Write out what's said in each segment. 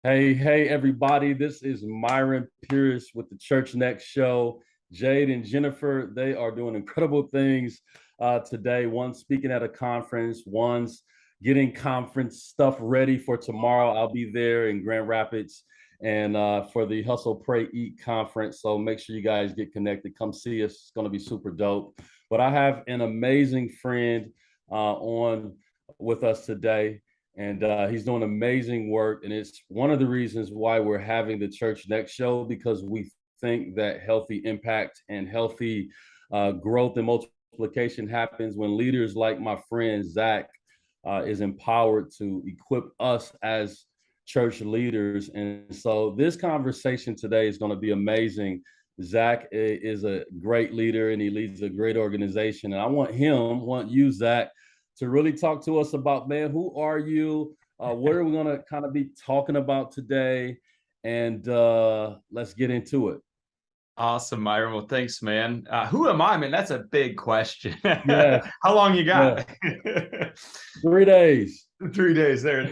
Hey, everybody. This is Myron Pierce with the Church Next Show. Jade and Jennifer, they are doing incredible things today. One's speaking at a conference, one's getting conference stuff ready for tomorrow. I'll be there in Grand Rapids and for the Hustle, Pray, Eat conference. So make sure you guys get connected. Come see us. It's going to be super dope. But I have an amazing friend on with us today. And he's doing amazing work. And it's one of the reasons why we're having the Church Next Show, because we think that healthy impact and healthy growth and multiplication happens when leaders like my friend Zach is empowered to equip us as church leaders. And so this conversation today is going to be amazing. Zach is a great leader and he leads a great organization. And I want you, Zach, to really talk to us about, man, who are you? What are we going to kind of be talking about today? And let's get into it. Awesome, Myron. Well, thanks, man. Who am I, man? That's a big question. Yeah. How long you got? Yeah. 3 days. 3 days there.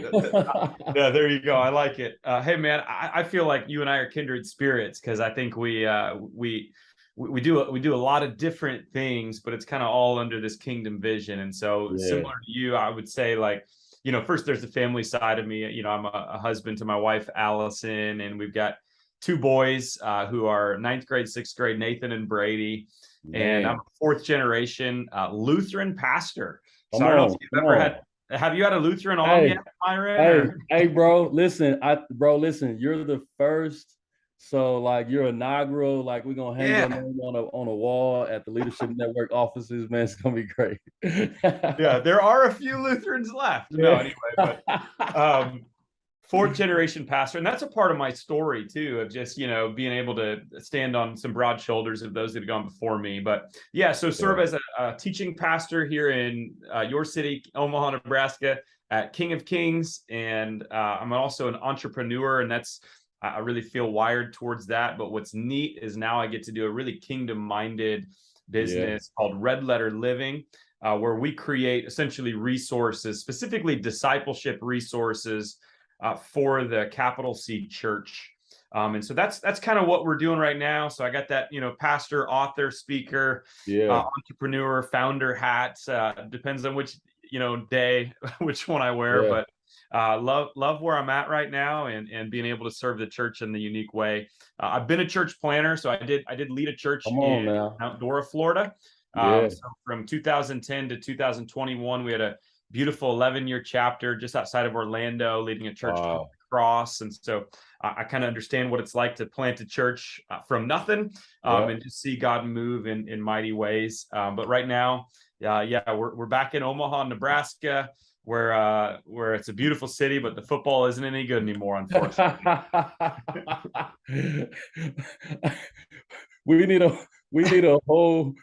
Yeah, there you go. I like it. Hey, man, I feel like you and I are kindred spirits because I think we do a lot of different things, but it's kind of all under this kingdom vision. And so similar to you, I would say, like, first there's the family side of me. I'm a husband to my wife, Allison, and we've got 2 boys who are 9th grade, 6th grade, Nathan and Brady. Man. And I'm a 4th generation Lutheran pastor. So I don't know if you've ever have you had a Lutheran on yet, Myron? Hey, bro, listen, you're the first. So like you're inaugural, like we're gonna hang your name on a wall at the Leadership Network offices, man. It's gonna be great. Yeah, there are a few Lutherans left. No, anyway, but 4th generation pastor, and that's a part of my story too, of just being able to stand on some broad shoulders of those that have gone before me. But yeah, so serve as a teaching pastor here in your city, Omaha, Nebraska, at King of Kings, and I'm also an entrepreneur, and I really feel wired towards that. But what's neat is now I get to do a really kingdom-minded business called Red Letter Living, where we create essentially resources, specifically discipleship resources for the capital C church. And so that's kind of what we're doing right now. So I got that, pastor, author, speaker, entrepreneur, founder hats. Depends on which, day, which one I wear, but love where I'm at right now and being able to serve the church in the unique way. I've been a church planner, so I did lead a church in Mount Dora, Florida. So from 2010 to 2021, we had a beautiful 11-year chapter just outside of Orlando, leading a church called Cross. And so I kind of understand what it's like to plant a church from nothing and to see God move in mighty ways. But right now, we're back in Omaha, Nebraska, where it's a beautiful city, but the football isn't any good anymore, unfortunately. we need a whole.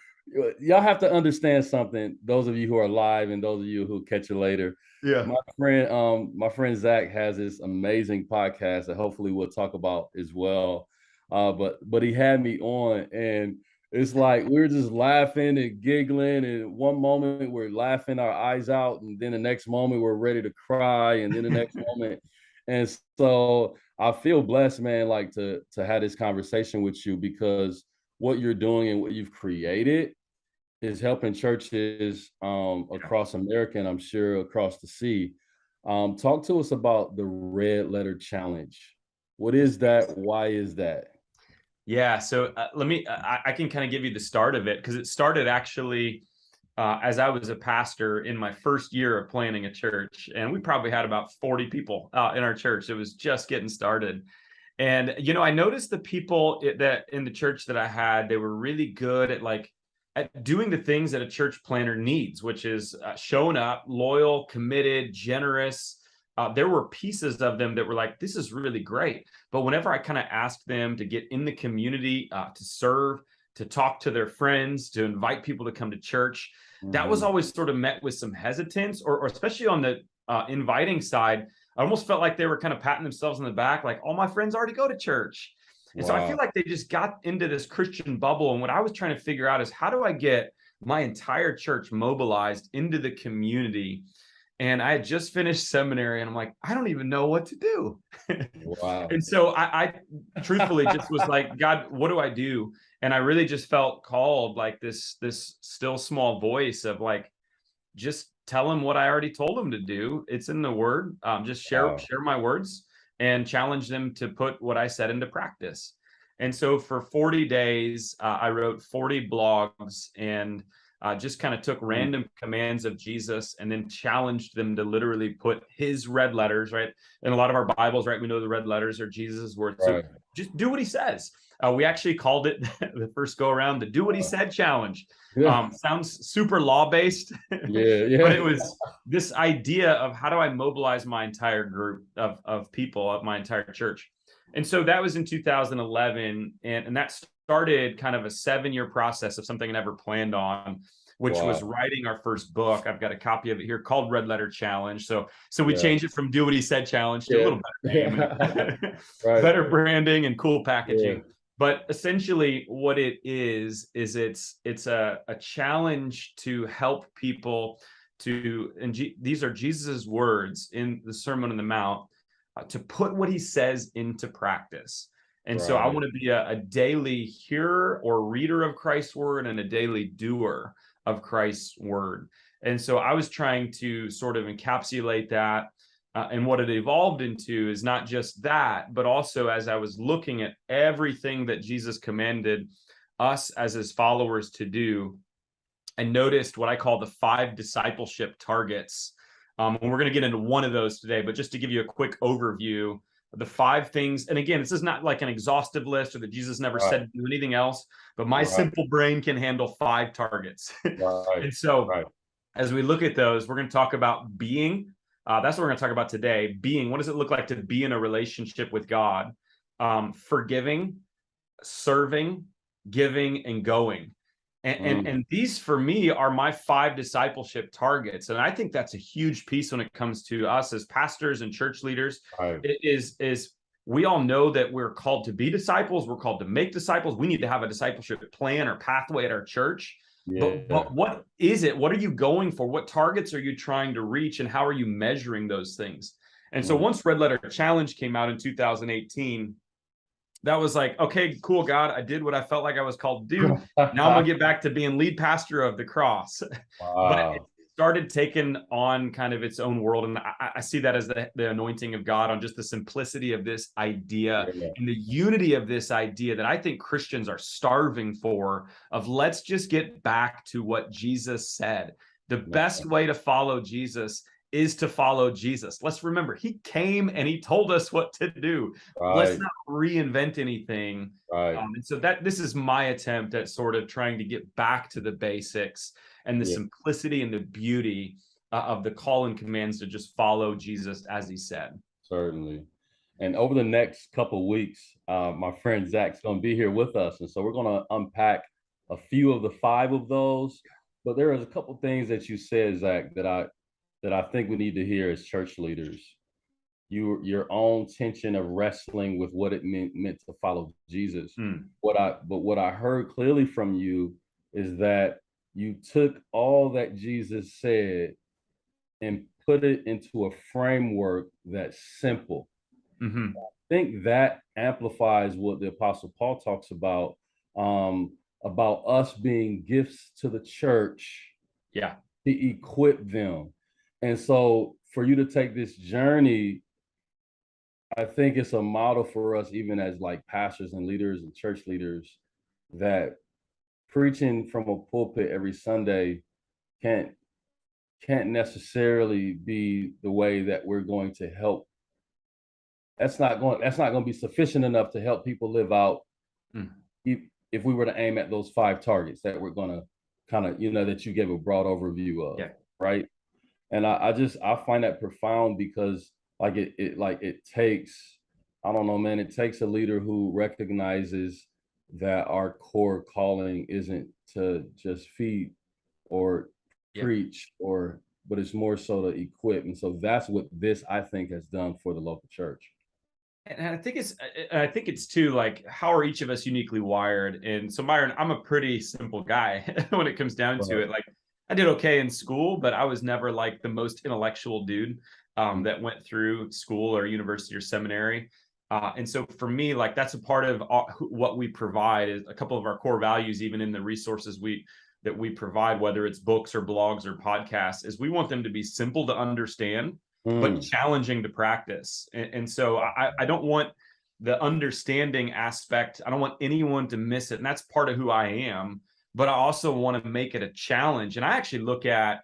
Y'all have to understand something. Those of you who are live and those of you who catch it later. Yeah, my friend Zach has this amazing podcast that hopefully we'll talk about as well. But he had me on, and it's like we're just laughing and giggling, and one moment we're laughing our eyes out, and then the next moment we're ready to cry, and then the next moment. And so I feel blessed, man, like to have this conversation with you, because what you're doing and what you've created is helping churches across America, and I'm sure across the sea. Talk to us about the Red Letter Challenge. What is that? Why is that? Yeah, so I can kind of give you the start of it, because it started actually as I was a pastor in my first year of planning a church, and we probably had about 40 people in our church. It was just getting started. And, I noticed the people that in the church that I had, they were really good at doing the things that a church planner needs, which is showing up, loyal, committed, generous. There were pieces of them that were like, this is really great. But whenever I kind of asked them to get in the community, to serve, to talk to their friends, to invite people to come to church, that was always sort of met with some hesitance, or especially on the inviting side. I almost felt like they were kind of patting themselves on the back, like, all my friends already go to church. And so I feel like they just got into this Christian bubble. And what I was trying to figure out is, how do I get my entire church mobilized into the community. And I had just finished seminary, and I'm like, I don't even know what to do. Wow. And so I truthfully just was like, God, what do I do? And I really just felt called, like this still small voice of like, just tell him what I already told him to do. It's in the word. Just share my words and challenge them to put what I said into practice. And so for 40 days, I wrote 40 blogs and just kind of took random commands of Jesus and then challenged them to literally put his red letters, right? In a lot of our Bibles, right, we know the red letters are Jesus' words. So just do what he says. We actually called it the first go around the Do What He Said Challenge. Sounds super law-based, but it was this idea of how do I mobilize my entire group of people of my entire church. And so that was in 2011, and that started kind of a 7-year process of something I never planned on, which was writing our first book. I've got a copy of it here called Red Letter Challenge. So we changed it from Do What He Said Challenge to a little better name, better branding and cool packaging. But essentially what it is it's a challenge to help people to, and these are Jesus's words in the Sermon on the Mount, to put what he says into practice. And so I want to be a daily hearer or reader of Christ's word and a daily doer of Christ's word. And so I was trying to sort of encapsulate that. And what it evolved into is not just that, but also as I was looking at everything that Jesus commanded us as his followers to do, I noticed what I call the 5 discipleship targets. And we're going to get into one of those today, but just to give you a quick overview of the 5 things. And again, this is not like an exhaustive list or that Jesus never said to do anything else, but my simple brain can handle 5 targets. And so as we look at those, we're going to talk about being. That's what we're going to talk about today. Being, what does it look like to be in a relationship with God? Forgiving, serving, giving, and going. And these, for me, are my 5 discipleship targets. And I think that's a huge piece when it comes to us as pastors and church leaders. It is we all know that we're called to be disciples. We're called to make disciples. We need to have a discipleship plan or pathway at our church. But what is it? What are you going for? What targets are you trying to reach? And how are you measuring those things? And so once Red Letter Challenge came out in 2018, that was like, okay, cool, God, I did what I felt like I was called to do. Now I'm gonna get back to being lead pastor of the cross. But it started taking on kind of its own world. And I see that as the anointing of God on just the simplicity of this idea and the unity of this idea that I think Christians are starving for, of let's just get back to what Jesus said. The best way to follow Jesus is to follow Jesus. Let's remember, he came and he told us what to do. Let's not reinvent anything. And so this is my attempt at sort of trying to get back to the basics and the simplicity and the beauty of the call and commands to just follow Jesus as he said. Certainly. And over the next couple of weeks, my friend Zach's going to be here with us. And so we're going to unpack a few of the 5 of those. But there is a couple of things that you said, Zach, that I think we need to hear as church leaders. Your own tension of wrestling with what it meant to follow Jesus. What I heard clearly from you is that you took all that Jesus said and put it into a framework that's simple. I think that amplifies what the Apostle Paul talks about us being gifts to the church to equip them. And so for you to take this journey, I think it's a model for us, even as like pastors and leaders and church leaders, that preaching from a pulpit every Sunday can't necessarily be the way that we're going to help. That's not going to be sufficient enough to help people live out if we were to aim at those 5 targets that we're going to kind of, that you gave a broad overview of, right? And I find that profound, because it takes, I don't know, man, it takes a leader who recognizes that our core calling isn't to just feed or preach, but it's more so to equip. And so that's what this, I think, has done for the local church. And I think it's too, like, how are each of us uniquely wired? And so, Myron, I'm a pretty simple guy when it comes down to Right. it. Like, I did okay in school, but I was never like the most intellectual dude that went through school or university or seminary. And so for me, like, that's a part of what we provide is a couple of our core values, even in the resources that we provide, whether it's books or blogs or podcasts, is we want them to be simple to understand but Mm. challenging to practice. And so I don't want the understanding aspect. I don't want anyone to miss it. And that's part of who I am. But I also want to make it a challenge. And I actually look at,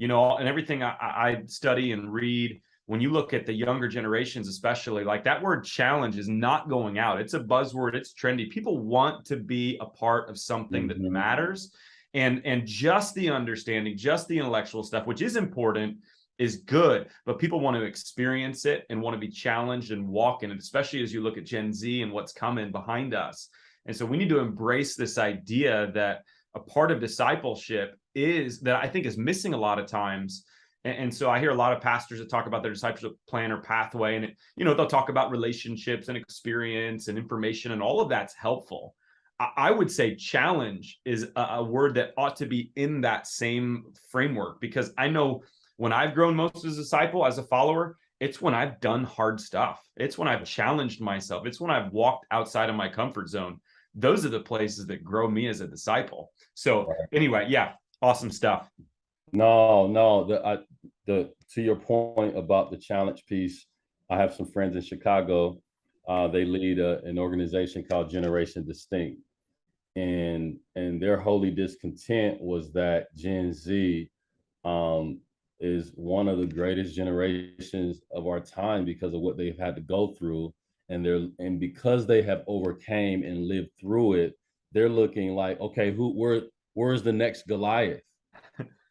and everything I study and read, when you look at the younger generations, especially, like, that word challenge is not going out. It's a buzzword, it's trendy. People want to be a part of something that Mhm. matters. And just the understanding, just the intellectual stuff, which is important, is good, but people want to experience it and want to be challenged and walk in it, especially as you look at Gen Z and what's coming behind us. And so we need to embrace this idea that a part of discipleship is that I think is missing a lot of times. And so I hear a lot of pastors that talk about their discipleship plan or pathway, and they'll talk about relationships and experience and information, and all of that's helpful. I would say challenge is a word that ought to be in that same framework, because I know when I've grown most as a disciple, as a follower, it's when I've done hard stuff. It's when I've challenged myself. It's when I've walked outside of my comfort zone. Those are the places that grow me as a disciple. So anyway, yeah, awesome stuff. No, no. The to your point about the challenge piece, I have some friends in Chicago. They lead an organization called Generation Distinct, and their holy discontent was that Gen Z um, is one of the greatest generations of our time because of what they've had to go through, and because they have overcame and lived through it, they're looking like, okay, where's the next Goliath,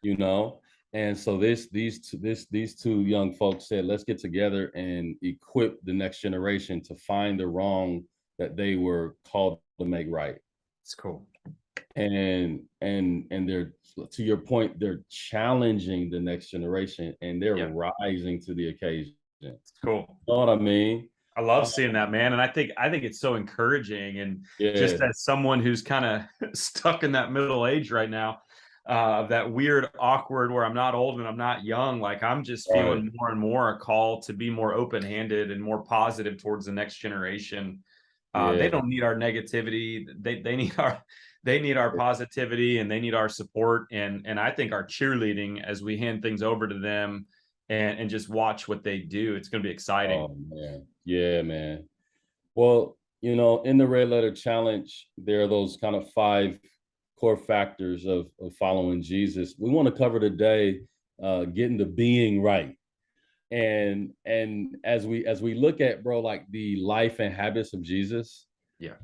you know? And so these two young folks said, let's get together and equip the next generation to find the wrong that they were called to make right. It's cool. And they're, to your point, they're challenging the next generation and they're Yeah, rising to the occasion. it's cool. You know what I mean? I love Uh, seeing that, man. And I think it's so encouraging. And just yeah, as someone who's kind of stuck in that middle age right now, that weird, awkward where I'm not old and I'm not young, like, I'm just right. feeling more and more a call to be more open-handed and more positive towards the next generation. They Yeah. don't need our negativity. They need our positivity, and they need our support. And I think our cheerleading as we hand things over to them and just watch what they do. It's going to be exciting. Oh man. Yeah, man. Well, in the Red Letter Challenge, there are those kind of five core factors of following Jesus. We want to cover today getting the being right. And as we look at, bro, like the life and habits of Jesus, Yeah.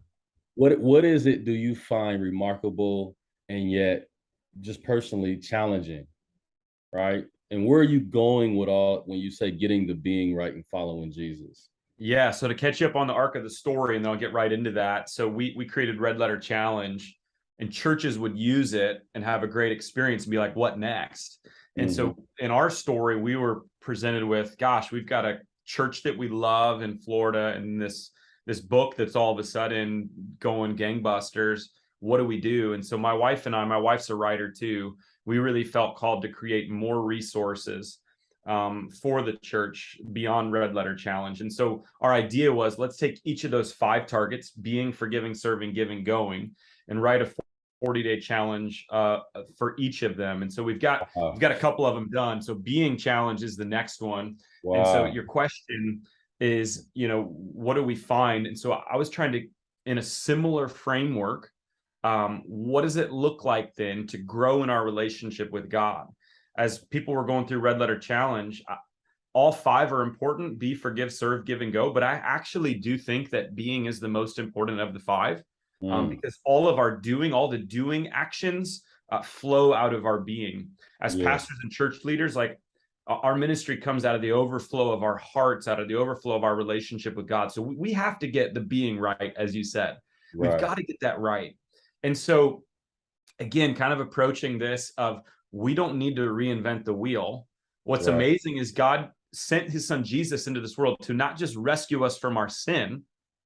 what is it do you find remarkable and yet just personally challenging, right? And where are you going with all when you say getting the being right and following Jesus? Yeah, so to catch you up on the arc of the story, and then I'll get right into that. So we created Red Letter Challenge, and churches would use it and have a great experience and be like, "What next?" And Hmm. so in our story, we were presented with, "Gosh, we've got a church that we love in Florida, and this book that's all of a sudden going gangbusters. What do we do?" And so my wife and I, my wife's a writer too, we really felt called to create more resources for the church beyond Red Letter Challenge. And so our idea was, let's take each of those five targets: being, forgiving, serving, giving, going, and write a 40-day challenge for each of them. And so we've Wow. got a couple of them done. So being challenge is the next one. And so Wow. your question is, what do we find? And so I was trying to, in a similar framework, what does it look like then to grow in our relationship with God? As people were going through Red Letter Challenge, all five are important: be, forgive, serve, give, and go. But I actually do think that being is the most important of the five, Mm. because all the doing actions flow out of our being. As Yeah. pastors and church leaders, like, our ministry comes out of the overflow of our hearts, out of the overflow of our relationship with God. So we have to get the being right, as you said. We've Right. got to get that right. And so, again, kind of approaching this of, we don't need to reinvent the wheel. What's Right. amazing is God sent his son Jesus into this world to not just rescue us from our sin,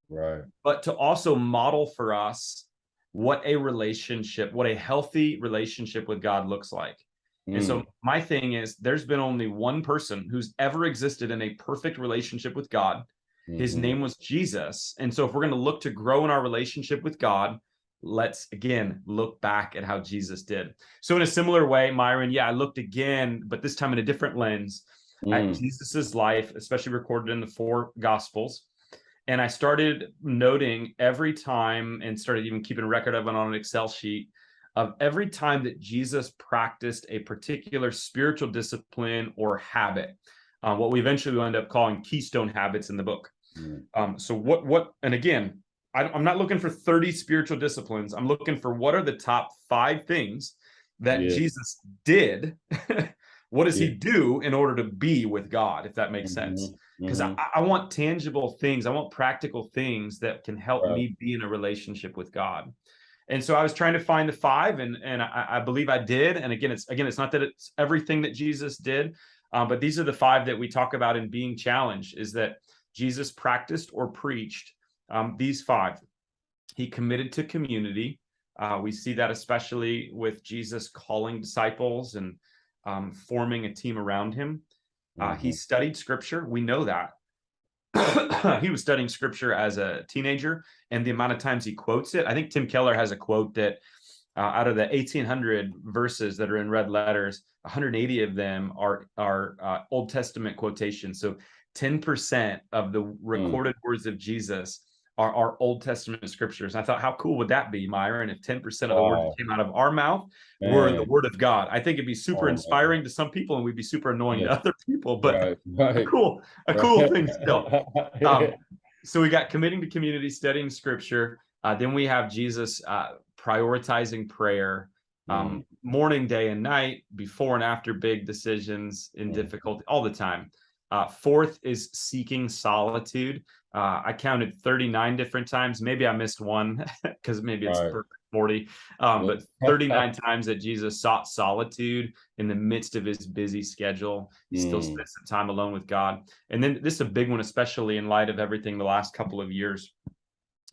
Right. but to also model for us what a healthy relationship with God looks like. And so my thing is, there's been only one person who's ever existed in a perfect relationship with God. His name was Jesus. And so if we're going to look to grow in our relationship with God, let's again look back at how Jesus did. So in a similar way, Myron, yeah, I looked again, but this time in a different lens at Jesus's life, especially recorded in the 4 Gospels. And I started noting every time, and started even keeping a record of it on an Excel sheet, of every time that Jesus practiced a particular spiritual discipline or habit, what we eventually will end up calling keystone habits in the book. So what, and again, I'm not looking for 30 spiritual disciplines. I'm looking for what are the top 5 things that Jesus did. What does he do in order to be with God, if that makes sense? Because I want tangible things. I want practical things that can help me be in a relationship with God. And so I was trying to find the 5, and I believe I did. And again, it's not that it's everything that Jesus did, but these are the 5 that we talk about in Being Challenged, is that Jesus practiced or preached these 5. He committed to community. We see that especially with Jesus calling disciples and forming a team around him. He studied scripture. We know that. He was studying scripture as a teenager, and the amount of times he quotes it. I think Tim Keller has a quote that out of the 1,800 verses that are in red letters, 180 of them are Old Testament quotations. So 10% of the recorded words of Jesus are Old Testament scriptures. And I thought, how cool would that be, Myron, if 10% of the words that came out of our mouth were the word of God? I think it'd be super inspiring to some people, and we'd be super annoying to other people, but a cool thing still. So we got committing to community, studying scripture. Then we have Jesus prioritizing prayer, morning, day, and night, before and after big decisions in difficulty, all the time. 4th is seeking solitude. I counted 39 different times. Maybe I missed one because maybe it's perfect 40. But 39 times that Jesus sought solitude in the midst of his busy schedule. He still spent some time alone with God. And then this is a big one, especially in light of everything the last couple of years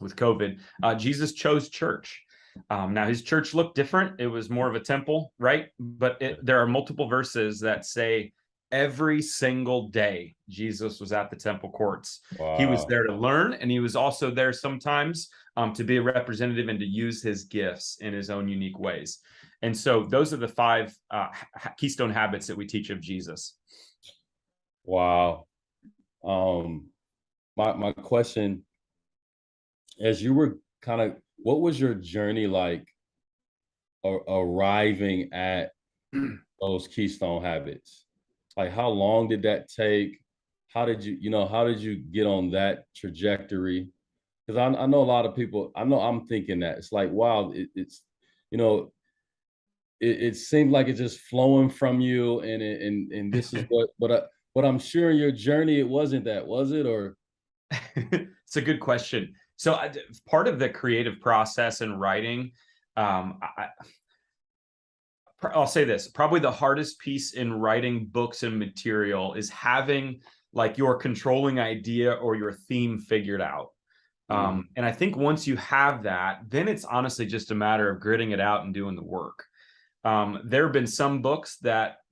with COVID. Jesus chose church. Now, his church looked different. It was more of a temple, right? But there are multiple verses that say, every single day, Jesus was at the temple courts. He was there to learn, and he was also there sometimes to be a representative and to use his gifts in his own unique ways. And so those are the 5 keystone habits that we teach of Jesus. Wow. My question, as you were what was your journey like arriving at those keystone habits? Like, how long did that take? How did you get on that trajectory? Because I know a lot of people, I know I'm thinking that it's like, wow, it seemed like it's just flowing from you, and this is but I'm sure in your journey it wasn't that, was it? Or it's a good question. So part of the creative process in writing, I'll say this, probably the hardest piece in writing books and material is having like your controlling idea or your theme figured out. And I think once you have that, then it's honestly just a matter of gritting it out and doing the work. There have been some books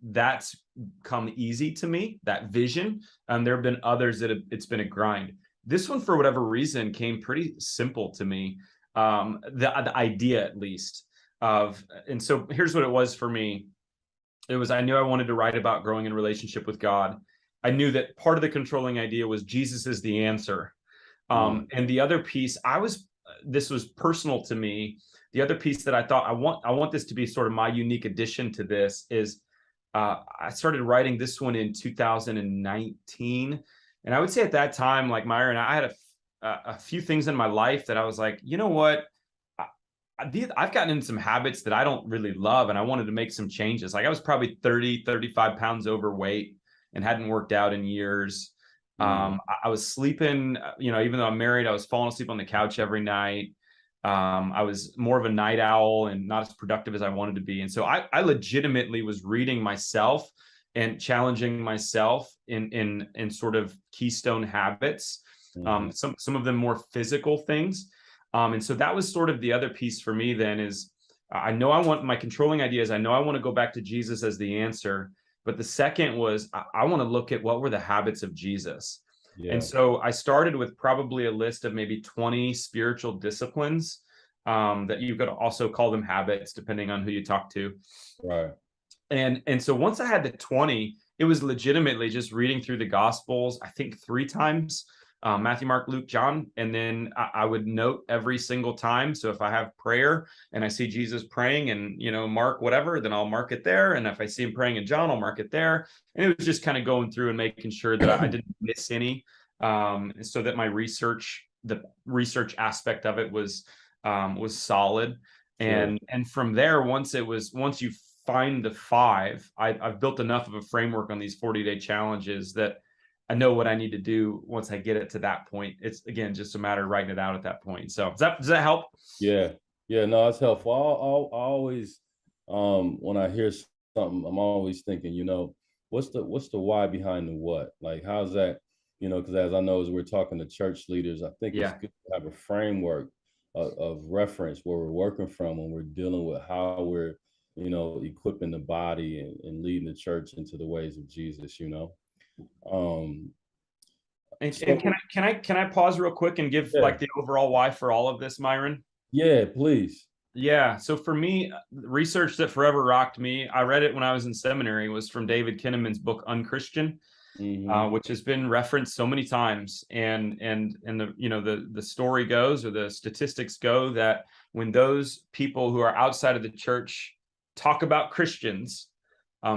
that's come easy to me, that vision. There have been others that it's been a grind. This one, for whatever reason, came pretty simple to me, the idea at least. And so here's what it was for me. It was, I knew I wanted to write about growing in relationship with God. I knew that part of the controlling idea was Jesus is the answer. And the other piece, this was personal to me. The other piece that I thought I want this to be sort of my unique addition to this is, I started writing this one in 2019. And I would say at that time, like Myron, I had a few things in my life that I was like, you know what? I've gotten in some habits that I don't really love, and I wanted to make some changes. Like I was probably 30, 35 pounds overweight and hadn't worked out in years. I was sleeping, even though I'm married, I was falling asleep on the couch every night. I was more of a night owl and not as productive as I wanted to be. And so I legitimately was reading myself and challenging myself in sort of keystone habits, some of them more physical things. And so that was sort of the other piece for me then is I know I want my controlling ideas. I know I want to go back to Jesus as the answer. But the second was I want to look at what were the habits of Jesus. Yeah. And so I started with probably a list of maybe 20 spiritual disciplines that you could also call them habits, depending on who you talk to. Right. And so once I had the 20, it was legitimately just reading through the Gospels, I think 3 times, Matthew, Mark, Luke, John. And then I would note every single time. So if I have prayer and I see Jesus praying and, Mark, whatever, then I'll mark it there. And if I see him praying in John, I'll mark it there. And it was just kind of going through and making sure that I didn't miss any, so that the research aspect of it was solid. Sure. And from there, once you find the 5, I've built enough of a framework on these 40-day challenges that I know what I need to do once I get it to that point. It's again just a matter of writing it out at that point. So does that help? Yeah. Yeah. No, it's helpful. I always, when I hear something, I'm always thinking, what's the why behind the what? Like, how's that? Because as I know, as we're talking to church leaders, I think it's good to have a framework of reference where we're working from when we're dealing with how we're, equipping the body and leading the church into the ways of Jesus. And So can I pause real quick and give yeah, like the overall why for all of this, Myron? yeah, please. Yeah. So for me, research that forever rocked me, I read it when I was in seminary, was from David Kinnaman's book Unchristian, which has been referenced so many times. And the story goes, or the statistics go, that when those people who are outside of the church talk about Christians,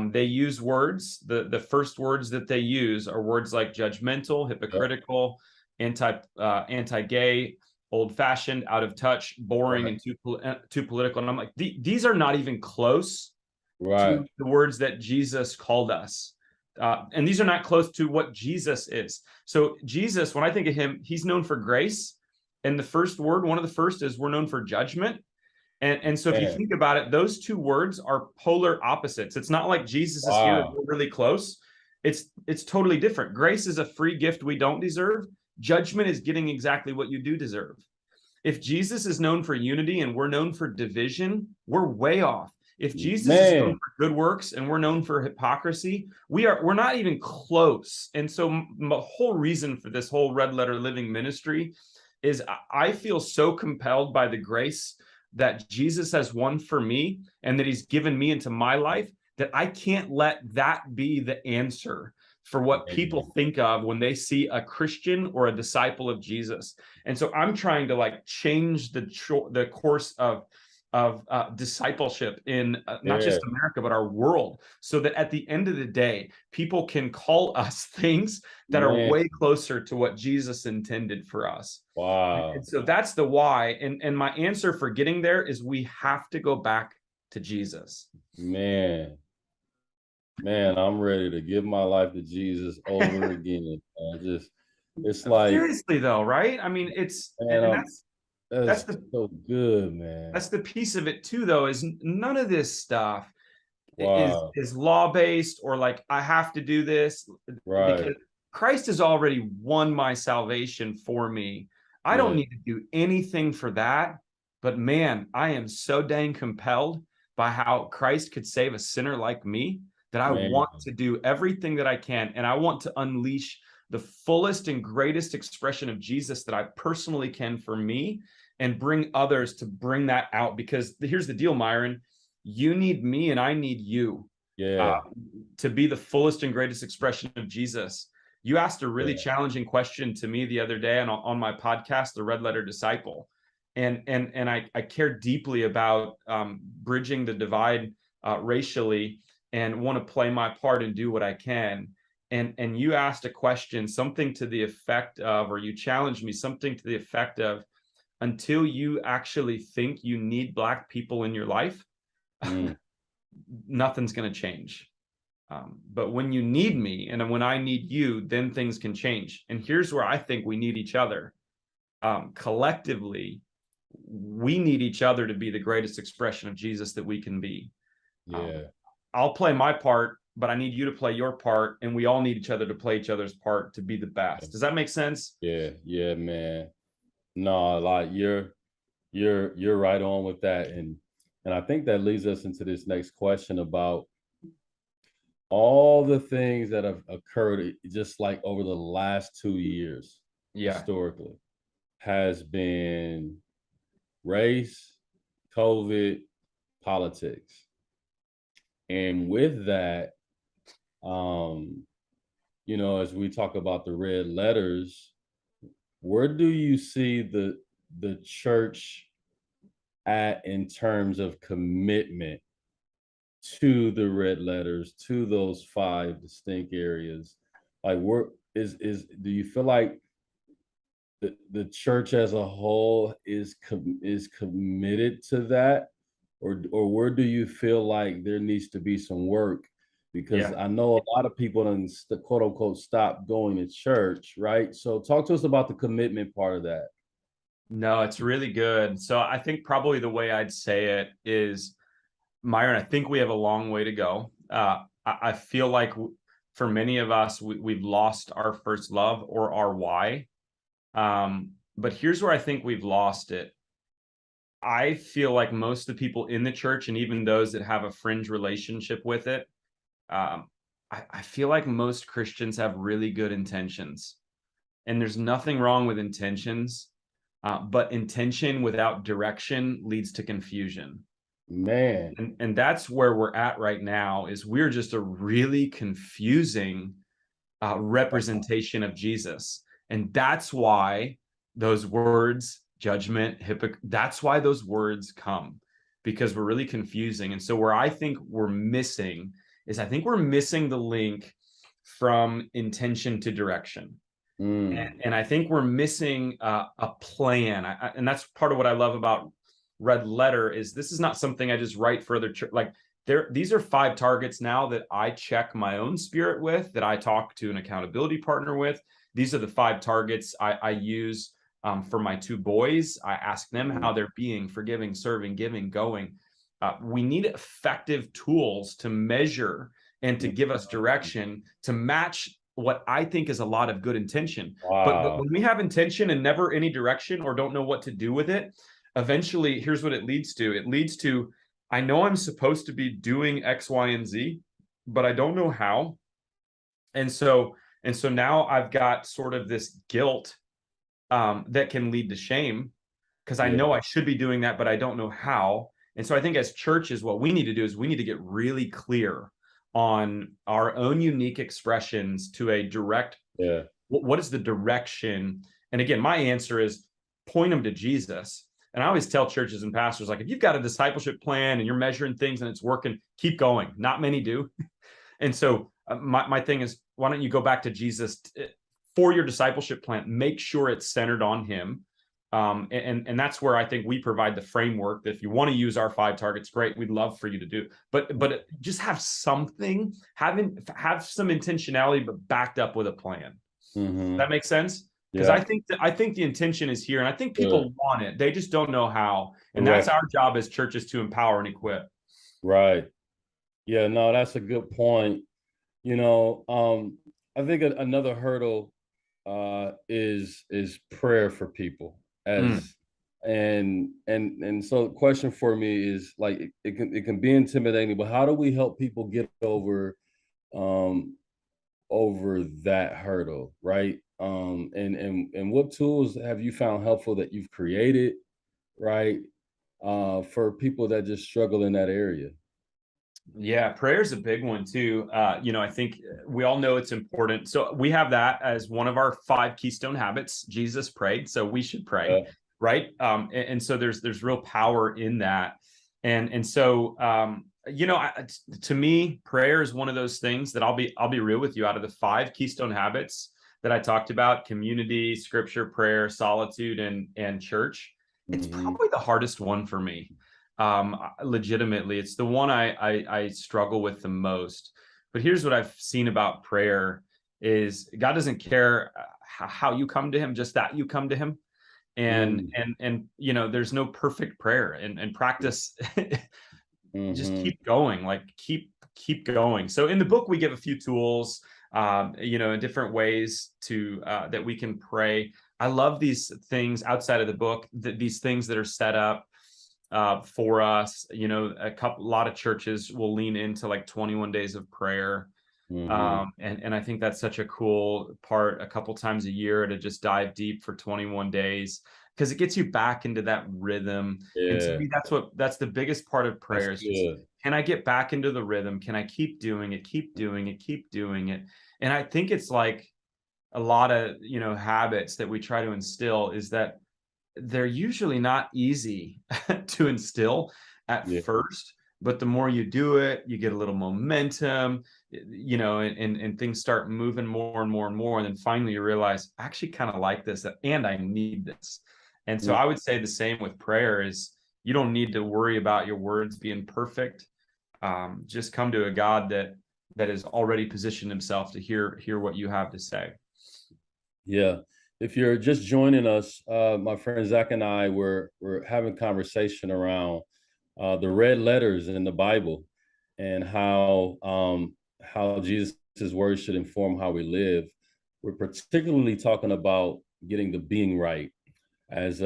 they use words. The first words that they use are words like judgmental, hypocritical, anti-gay, old-fashioned, out of touch, boring, Right. and too political. And I'm like, these are not even close Right. to the words that Jesus called us. And these are not close to what Jesus is. So Jesus, when I think of him, he's known for grace. And one of the first is we're known for judgment. And so if you think about it, those 2 words are polar opposites. It's not like Jesus is here and we're really close. It's totally different. Grace is a free gift we don't deserve. Judgment is getting exactly what you do deserve. If Jesus is known for unity and we're known for division, we're way off. If Jesus is known for good works and we're known for hypocrisy, we're not even close. And so the whole reason for this whole Red Letter Living ministry is I feel so compelled by the grace that Jesus has won for me and that he's given me into my life, that I can't let that be the answer for what people think of when they see a Christian or a disciple of Jesus. And so I'm trying to change the course of discipleship in not just America, but our world, so that at the end of the day, people can call us things that are way closer to what Jesus intended for us. Wow. And so that's the why. And my answer for getting there is we have to go back to Jesus. Man, I'm ready to give my life to Jesus over again. It's like, seriously though, right? I mean, that's so good, man. That's the piece of it too, though, is none of this stuff is law-based or like I have to do this, because Christ has already won my salvation for me. I don't need to do anything for that. But man, I am so dang compelled by how Christ could save a sinner like me that I want to do everything that I can. And I want to unleash the fullest and greatest expression of Jesus that I personally can for me, and bring others to bring that out. Because here's the deal, Myron, you need me and I need you to be the fullest and greatest expression of Jesus. You asked a really challenging question to me the other day on my podcast, The Red Letter Disciple. And I care deeply about bridging the divide racially, and want to play my part and do what I can. And you asked a question, something to the effect of, or you challenged me, something to the effect of, until you actually think you need Black people in your life, nothing's going to change. But when you need me and when I need you, then things can change. And here's where I think we need each other. Collectively, we need each other to be the greatest expression of Jesus that we can be. I'll play my part but I need you to play your part, and we all need each other to play each other's part to be the best. Does that make sense? Yeah, man. No, like you're right on with that. And I think that leads us into this next question about all the things that have occurred just like over the last 2 years Yeah. historically has been race, COVID, politics. And with that, um, as we talk about the red letters, where do you see the church at in terms of commitment to the red letters, to those five distinct areas? Like, where is do you feel like the church as a whole is committed to that, or where do you feel like there needs to be some work? Because Yeah. I know a lot of people don't quote unquote stop going to church, right? So talk to us about the commitment part of that. No, it's really good. So I think probably the way I'd say it is, Myron, I think we have a long way to go. I feel like for many of us, we've lost our first love or our why. But here's where I think we've lost it. I feel like most of the people in the church, and even those that have a fringe relationship with it, um, I feel like most Christians have really good intentions. And there's nothing wrong with intentions, but intention without direction leads to confusion. Man. And that's where we're at right now, is we're just a really confusing representation of Jesus. And that's why those words, judgment, that's why those words come, because we're really confusing. And so where I think we're missing is, I think we're missing the link from intention to direction. And I think we're missing a plan. And that's part of what I love about Red Letter, is this is not something I just write for other church. Like, these are five targets now that I check my own spirit with, that I talk to an accountability partner with. These are the five targets I use for my two boys. I ask them how they're being: forgiving, serving, giving, going. We need effective tools to measure and to give us direction to match what I think is a lot of good intention. But when we have intention and never any direction, or don't know what to do with it, eventually, here's what it leads to. It leads to, I know I'm supposed to be doing X, Y, and Z, but I don't know how. And so now I've got sort of this guilt that can lead to shame, because I know I should be doing that, but I don't know how. And so I think as churches, what we need to do is we need to get really clear on our own unique expressions to a direct, what is the direction? And again, my answer is point them to Jesus. And I always tell churches and pastors, like, if you've got a discipleship plan and you're measuring things and it's working, keep going. Not many do. And so my thing is, why don't you go back to Jesus for your discipleship plan? Make sure it's centered on him. And that's where I think we provide the framework that if you want to use our five targets, great, we'd love for you to do. But just have something, have some intentionality, but backed up with a plan. That makes sense? Because I think the intention is here, and I think people want it. They just don't know how. And that's our job as churches, to empower and equip. Right. Yeah, no, that's a good point. I think another hurdle is prayer for people. And so the question for me is, like, it can be intimidating, but how do we help people get over that hurdle, right? And what tools have you found helpful that you've created, right, for people that just struggle in that area? Yeah, prayer is a big one too. I think we all know it's important. So we have that as one of our five keystone habits. Jesus prayed, so we should pray, right? And so there's real power in that. And so to me, prayer is one of those things that I'll be real with you. Out of the five keystone habits that I talked about: community, scripture, prayer, solitude, and church, it's probably the hardest one for me. Legitimately, it's the one I struggle with the most. But here's what I've seen about prayer is, God doesn't care how you come to him, just that you come to him. And there's no perfect prayer, and practice. Just keep going, like keep keep going. So in the book, we give a few tools, in different ways to that we can pray. I love these things outside of the book, these things that are set up for us. A lot of churches will lean into like 21 days of prayer. And I think that's such a cool part, a couple times a year, to just dive deep for 21 days, because it gets you back into that rhythm. And to me, that's the biggest part of prayer. Is just, can I get back into the rhythm? Can I keep doing it, keep doing it, keep doing it? And I think it's like a lot of, habits that we try to instill, is that they're usually not easy to instill at first, but the more you do it, you get a little momentum, and things start moving more and more and more. And then finally you realize, I actually kind of like this, and I need this. And so I would say the same with prayer is, you don't need to worry about your words being perfect. Just come to a God that has already positioned himself to hear what you have to say. Yeah. If you're just joining us, my friend Zach and I we're having conversation around the red letters in the Bible, and how Jesus' words should inform how we live. We're particularly talking about getting the being right as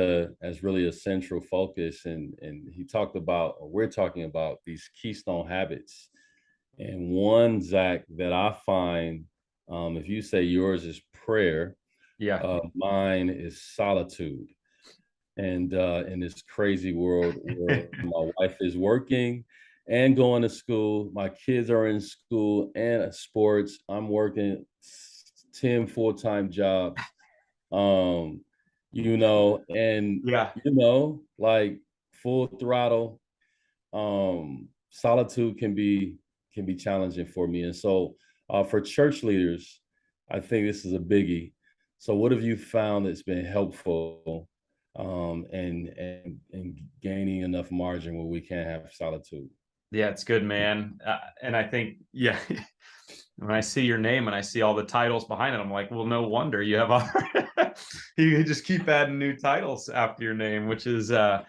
really a central focus, and he talked about, or we're talking about, these keystone habits. And one, Zach, that I find, if you say yours is prayer, mine is solitude. And in this crazy world where my wife is working and going to school, my kids are in school and at sports, I'm working 10 full-time jobs, and like full throttle. Solitude can be challenging for me. And so for church leaders, I think this is a biggie. So what have you found that's been helpful, and gaining enough margin where we can't have solitude? Yeah, it's good, man. And I think, when I see your name and I see all the titles behind it, I'm like, well, no wonder you have all you just keep adding new titles after your name, which is a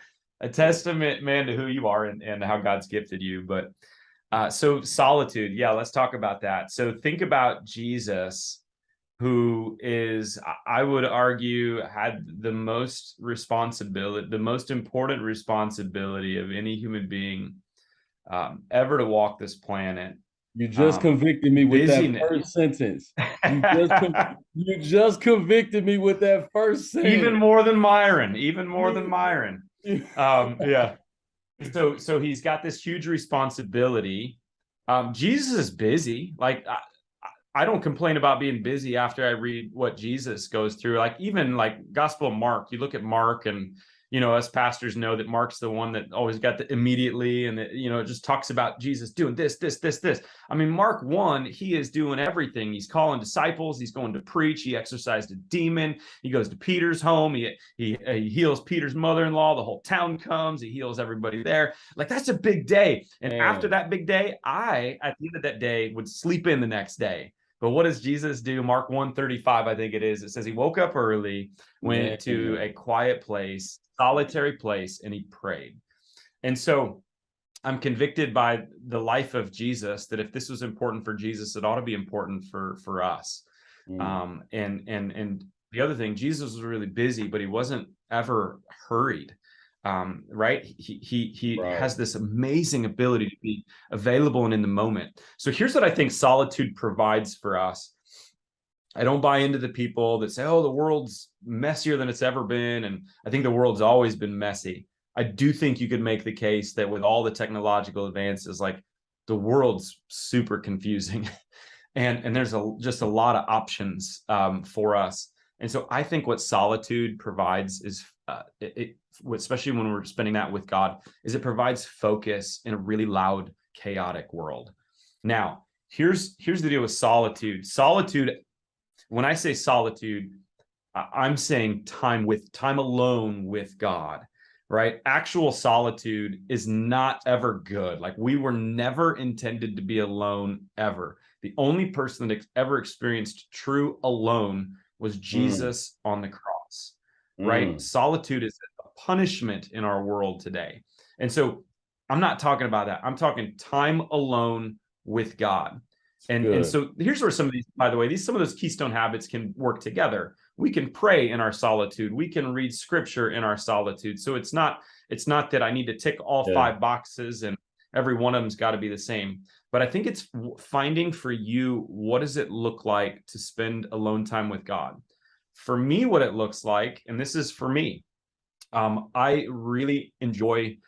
testament, man, to who you are and how God's gifted you. But so solitude, let's talk about that. So think about Jesus, who is, I would argue, had the most responsibility, the most important responsibility of any human being ever to walk this planet. You just convicted me with that first sentence. You just convicted me with that first sentence. Even more than Myron. So he's got this huge responsibility. Jesus is busy. Like, I don't complain about being busy after I read what Jesus goes through. Like, even like Gospel of Mark, you look at Mark, and us pastors know that Mark's the one that always got the immediately, and it just talks about Jesus doing this. I mean, Mark 1, he is doing everything. He's calling disciples. He's going to preach. He exorcised a demon. He goes to Peter's home. He heals Peter's mother-in-law. The whole town comes. He heals everybody there. Like, that's a big day. And after that big day, at the end of that day, would sleep in the next day. But what does Jesus do? Mark 1:35, I think it is. It says he woke up early, went to a quiet place, solitary place, and he prayed. And so I'm convicted by the life of Jesus that if this was important for Jesus, it ought to be important for us. And the other thing, Jesus was really busy, but he wasn't ever hurried. Right? He has this amazing ability to be available and in the moment. So here's what I think solitude provides for us. I don't buy into the people that say, oh, the world's messier than it's ever been. And I think the world's always been messy. I do think you could make the case that with all the technological advances, like, the world's super confusing and there's just a lot of options for us. And so I think what solitude provides is, especially when we're spending that with God, is it provides focus in a really loud, chaotic world. Now, here's the deal with solitude. Solitude, when I say solitude, I'm saying time alone with God, right? Actual solitude is not ever good. Like, we were never intended to be alone ever. The only person that ever experienced true alone was Jesus on the cross, right? Solitude is a punishment in our world today. And so I'm not talking about that. I'm talking time alone with God. It's And good. so here's where some of these, by the way, some of those keystone habits can work together. We can pray in our solitude. We can read scripture in our solitude. So it's not that I need to tick all Yeah. 5 boxes and every one of them's got to be the same. But I think it's finding for you, what does it look like to spend alone time with God? For me, what it looks like, and this is for me, I really enjoy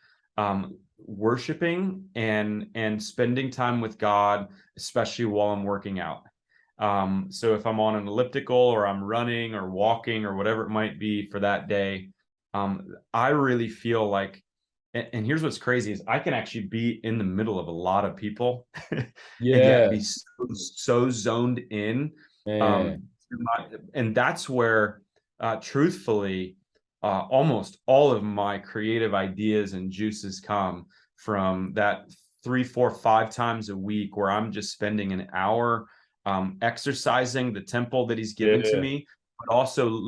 worshiping and spending time with God, especially while I'm working out. So if I'm on an elliptical or I'm running or walking or whatever it might be for that day, I really feel like, and here's what's crazy is I can actually be in the middle of a lot of people and yet Yeah, be so zoned in. man. Um, and that's where, truthfully, almost all of my creative ideas and juices come from that 3, 4, 5 times a week where I'm just spending an hour exercising the temple that he's given to Yeah. me, but also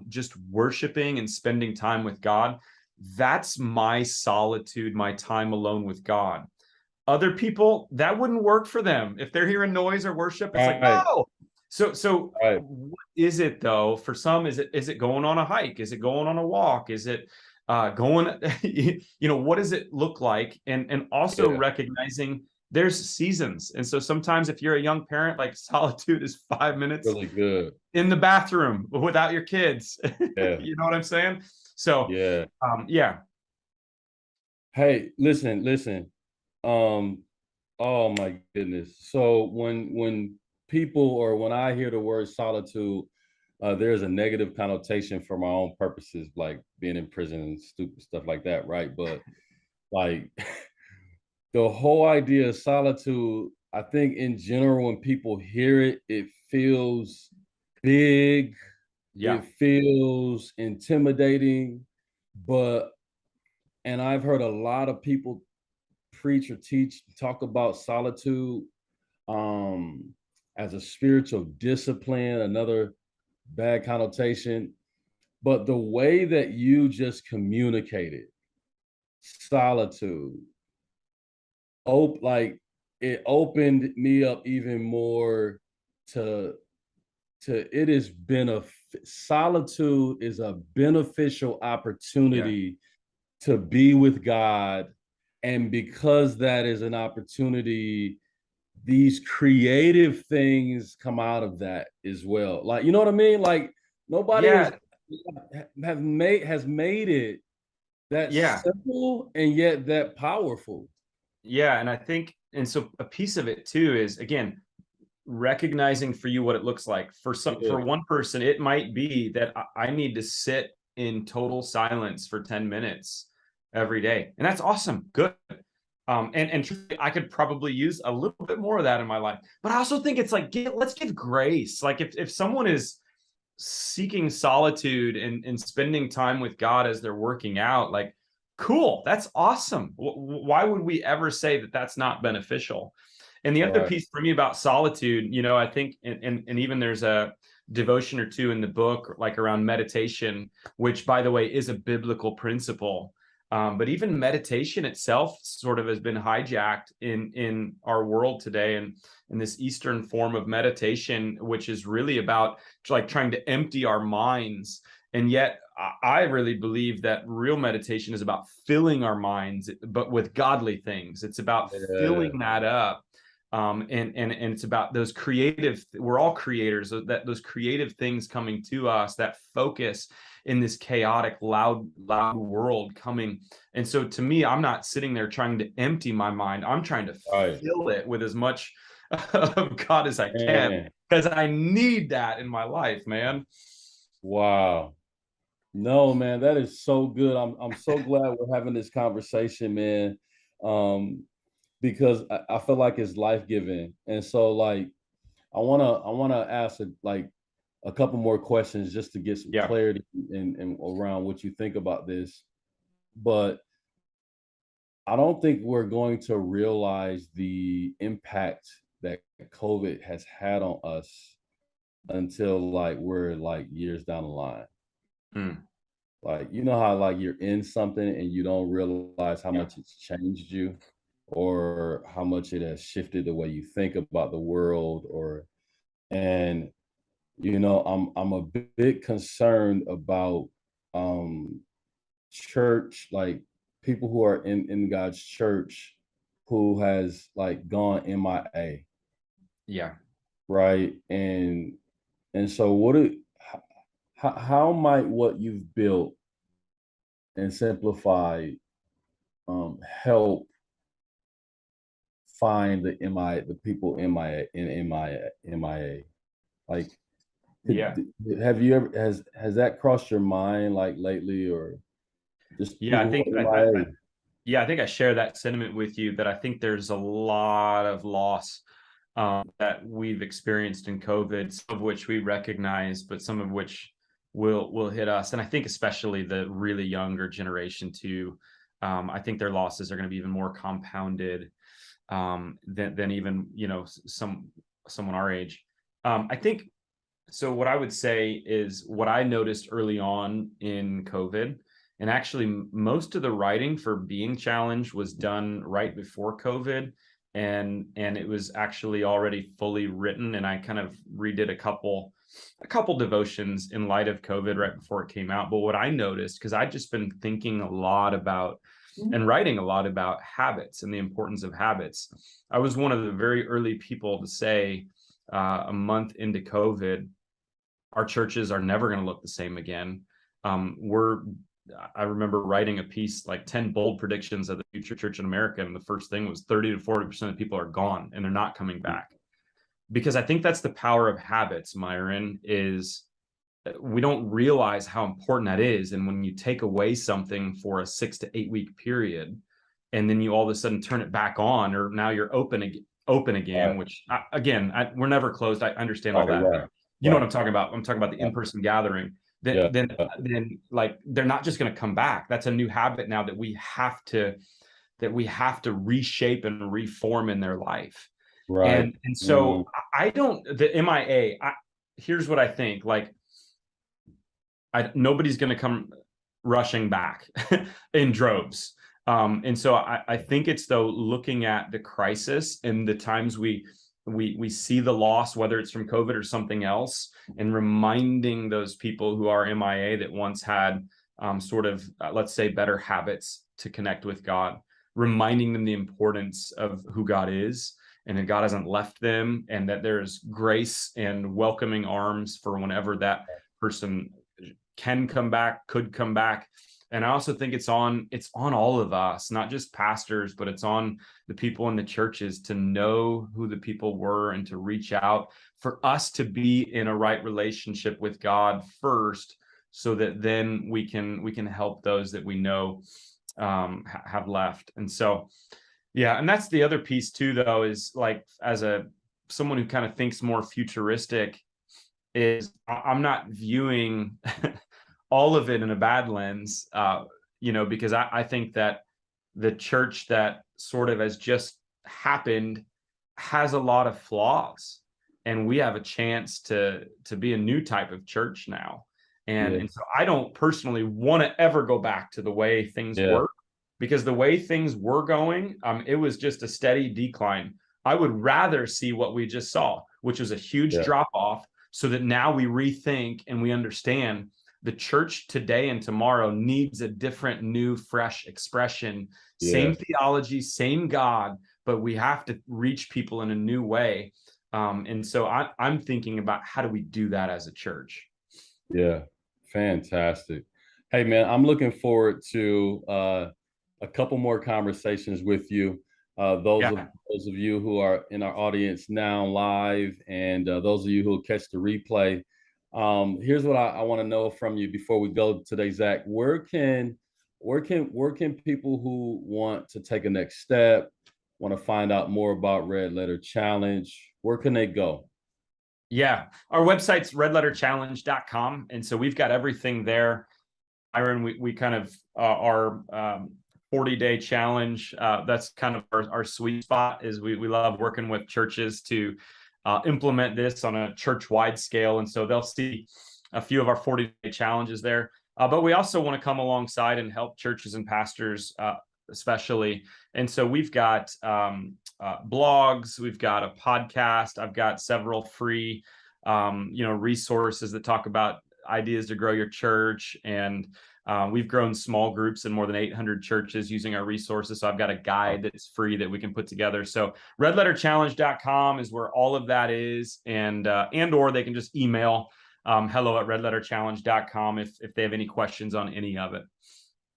just worshiping and spending time with God. That's my solitude, my time alone with God. Other people, that wouldn't work for them. If they're hearing noise or worship, it's like, Right. no. So Right. what is it though? For some, is it going on a hike? Is it going on a walk? Is it going, what does it look like? And also Yeah. recognizing there's seasons. And so sometimes if you're a young parent, like solitude is 5 minutes Really good. in the bathroom without your kids. Yeah. You know what I'm saying? So Yeah. yeah. Hey, listen. Um, oh my goodness. So when people or when I hear the word solitude, there's a negative connotation for my own purposes, like being in prison and stupid stuff like that, right? But like the whole idea of solitude, I think in general, when people hear it, it feels big, Yeah. it feels intimidating, but and I've heard a lot of people preach or teach, talk about solitude um, as a spiritual discipline, another bad connotation. But the way that you just communicated solitude, like it opened me up even more to it is solitude is a beneficial Yeah. opportunity to be with God. And because that is an opportunity, these creative things come out of that as well. Like, you know what I mean? Like nobody Yeah. has made it that Yeah. simple and yet that powerful. Yeah. And I think, and so a piece of it too is, again, recognizing for you what it looks like. For Yeah. one person, it might be that I need to sit in total silence for 10 minutes every day. And that's awesome. Good. And truthfully, I could probably use a little bit more of that in my life. But I also think it's like, let's give grace. Like if someone is seeking solitude and spending time with God as they're working out, like, cool, that's awesome. Why would we ever say that that's not beneficial? And the other Right. piece for me about solitude, I think, and even there's a devotion or two in the book, like around meditation, which, by the way, is a biblical principle. But even meditation itself sort of has been hijacked in our world today, and in this Eastern form of meditation, which is really about like trying to empty our minds. And yet, I really believe that real meditation is about filling our minds, but with godly things. It's about Yeah. filling that up. And it's about those creative, we're all creators, that those creative things coming to us, that focus in this chaotic, loud world coming. And so to me, I'm not sitting there trying to empty my mind. I'm trying to Right. fill it with as much of God as I can, Man. because I need that in my life, man. Wow. No, man, that is so good. I'm so glad we're having this conversation, man. Um, because I feel like it's life giving. And so like I wanna ask like a couple more questions just to get some Yeah. clarity and around what you think about this. But I don't think we're going to realize the impact that COVID has had on us until like we're like years down the line. Mm, Like, you know how like you're in something and you don't realize how yeah. much it's changed you? or how much it has shifted the way you think about the world, and I'm a bit concerned about church, like people who are in God's church who has like gone MIA, Yeah. right? And so how might what you've built and simplified help find the people MIA? Like, Yeah. have you ever has that crossed your mind like lately, or just Yeah. people who are MIA? Yeah, I think I share that sentiment with you, that I think there's a lot of loss that we've experienced in COVID, some of which we recognize, but some of which will hit us. And I think especially the really younger generation too. I think their losses are going to be even more compounded than even someone our age. I think so. What I would say is what I noticed early on in COVID, and actually most of the writing for Being Challenged was done right before COVID, and it was actually already fully written. And I kind of redid a couple devotions in light of COVID right before it came out. But what I noticed, because I'd just been thinking a lot about and writing a lot about habits and the importance of habits, I was one of the very early people to say a month into COVID, our churches are never going to look the same again. I remember writing a piece like 10 bold predictions of the future church in America. And the first thing was 30 to 40% of people are gone and they're not coming back. Because I think that's the power of habits, Myron, is we don't realize how important that is. And when you take away something for a 6 to 8 week period, and then you all of a sudden turn it back on, or now you're open again, Right, which we're never closed. I understand all right, that. right, You know what right. I'm talking about? I'm talking about the Yeah, in-person gathering. Then, yeah, then, then, like they're not just going to come back. That's a new habit now that we have to reshape and reform in their life. right. And so I don't the MIA. Here's what I think. Like, nobody's going to come rushing back in droves. And so I think it's though looking at the crisis and the times we see the loss, whether it's from COVID or something else, and reminding those people who are MIA that once had let's say, better habits to connect with God, reminding them the importance of who God is and that God hasn't left them, and that there's grace and welcoming arms for whenever that person can come back, could come back. And I also think it's on all of us, not just pastors, but it's on the people in the churches to know who the people were and to reach out, for us to be in a right relationship with God first, so that then we can help those that we know have left. And so, yeah, and that's the other piece too, though, is like, as someone who kind of thinks more futuristic, is I'm not viewing all of it in a bad lens, because I think that the church that sort of has just happened has a lot of flaws, and we have a chance to be a new type of church now. yeah, And so I don't personally want to ever go back to the way things yeah, were, because the way things were going, it was just a steady decline. I would rather see what we just saw, which was a huge yeah, drop off, so that now we rethink and we understand the church today and tomorrow needs a different, new, fresh expression. yeah, Same theology, same God, but we have to reach people in a new way. And so I'm thinking about, how do we do that as a church? yeah. Fantastic. Hey, man, I'm looking forward to a couple more conversations with you. Yeah. Those of you who are in our audience now live, and those of you who will catch the replay. Here's what I want to know from you before we go today, Zach. Where can people who want to take a next step, want to find out more about Red Letter Challenge, where can they go? Yeah. Our website's redletterchallenge.com. And so we've got everything there. Iron, we kind of our 40-day challenge. That's kind of our sweet spot. Is we love working with churches to implement this on a church-wide scale, and so they'll see a few of our 40-day challenges there. But we also want to come alongside and help churches and pastors especially. And so we've got blogs, we've got a podcast, I've got several free resources that talk about ideas to grow your church. And we've grown small groups in more than 800 churches using our resources. So I've got a guide that's free that we can put together. So redletterchallenge.com is where all of that is. And or they can just email hello@redletterchallenge.com if they have any questions on any of it.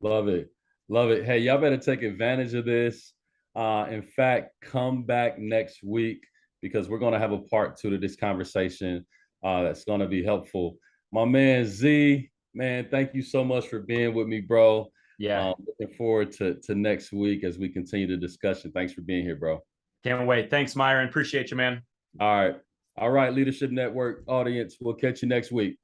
Love it. Love it. Hey, y'all better take advantage of this. In fact, come back next week because we're going to have a part 2 to this conversation that's going to be helpful. My man Z, man, thank you so much for being with me, bro. Yeah. Looking forward to next week as we continue the discussion. Thanks for being here, bro. Can't wait. Thanks, Myron. Appreciate you, man. All right. All right, Leadership Network audience. We'll catch you next week.